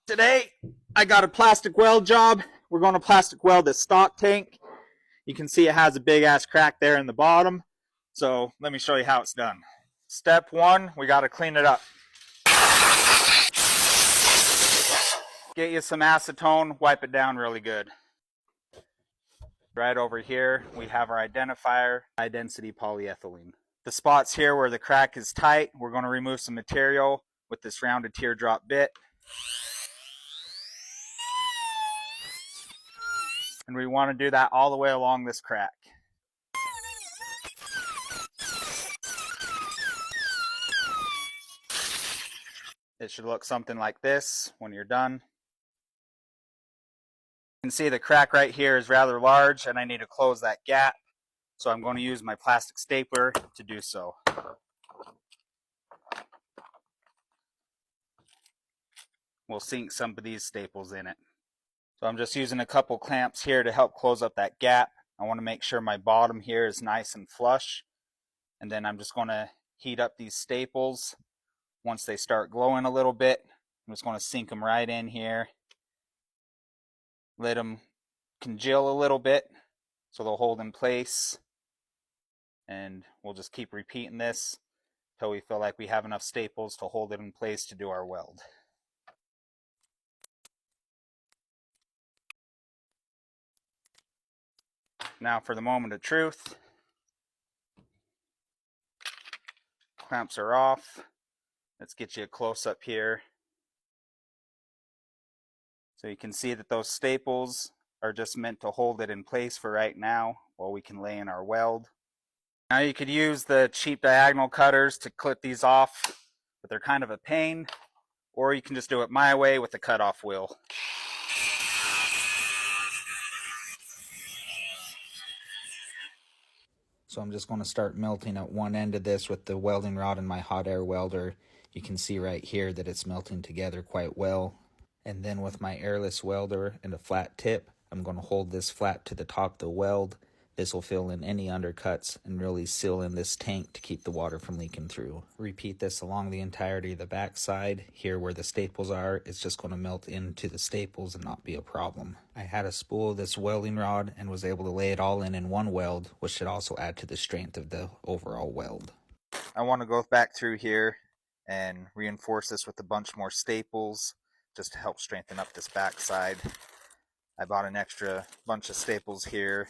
Today, I got a plastic weld job. We're going to plastic weld this stock tank. You can see it has a big ass crack there in the bottom. So let me show you how it's done. Step one, we got to clean it up. Get you some acetone, wipe it down really good. Right over here, we have our identifier, high density polyethylene. The spots here where the crack is tight, we're going to remove some material with this rounded teardrop bit. And we want to do that all the way along this crack. It should look something like this when you're done. You can see the crack right here is rather large and I need to close that gap. So I'm going to use my plastic stapler to do so. We'll sink some of these staples in it. So I'm just using a couple clamps here to help close up that gap. I want to make sure my bottom here is nice and flush. And then I'm just going to heat up these staples. Once they start glowing a little bit, I'm just going to sink them right in here. Let them congeal a little bit so they'll hold in place. And we'll just keep repeating this until we feel like we have enough staples to hold it in place to do our weld. Now for the moment of truth. Clamps are off. Let's get you a close-up here. So you can see that those staples are just meant to hold it in place for right now while we can lay in our weld. Now you could use the cheap diagonal cutters to clip these off, but they're kind of a pain. Or you can just do it my way with the cutoff wheel. So I'm just going to start melting at one end of this with the welding rod and my hot air welder. You can see right here that it's melting together quite well. And then with my airless welder and a flat tip, I'm going to hold this flat to the top of the weld. This will fill in any undercuts and really seal in this tank to keep the water from leaking through. Repeat this along the entirety of the back side. Here where the staples are, it's just going to melt into the staples and not be a problem. I had a spool of this welding rod and was able to lay it all in one weld, which should also add to the strength of the overall weld. I want to go back through here and reinforce this with a bunch more staples just to help strengthen up this back side. I bought an extra bunch of staples here.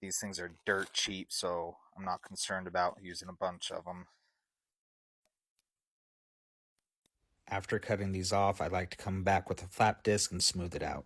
These things are dirt cheap, so I'm not concerned about using a bunch of them. After cutting these off, I like to come back with a flap disc and smooth it out.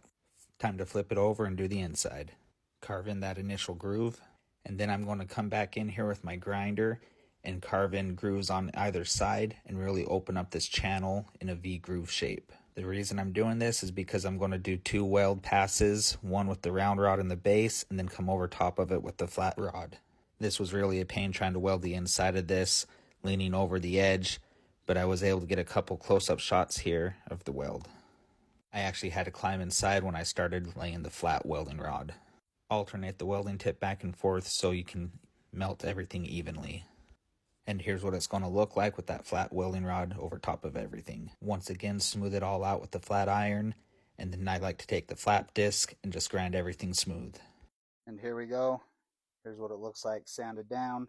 Time to flip it over and do the inside. Carve in that initial groove, and then I'm going to come back in here with my grinder and carve in grooves on either side and really open up this channel in a V-groove shape. The reason I'm doing this is because I'm going to do 2 weld passes, one with the round rod in the base and then come over top of it with the flat rod. This was really a pain trying to weld the inside of this, leaning over the edge, but I was able to get a couple close-up shots here of the weld. I actually had to climb inside when I started laying the flat welding rod. Alternate the welding tip back and forth so you can melt everything evenly. And here's what it's going to look like with that flat welding rod over top of everything. Once again, smooth it all out with the flat iron, and then I like to take the flap disc and just grind everything smooth. And here we go. Here's what it looks like sanded down.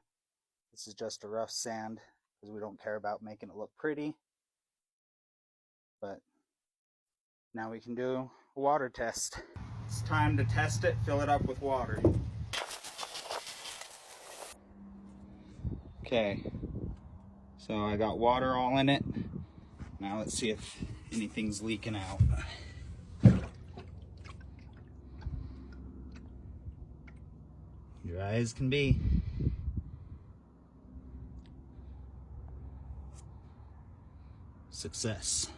This is just a rough sand because we don't care about making it look pretty. But now we can do a water test. It's time to test it, fill it up with water. Okay, so I got water all in it. Now let's see if anything's leaking out. Dry as can be. Success.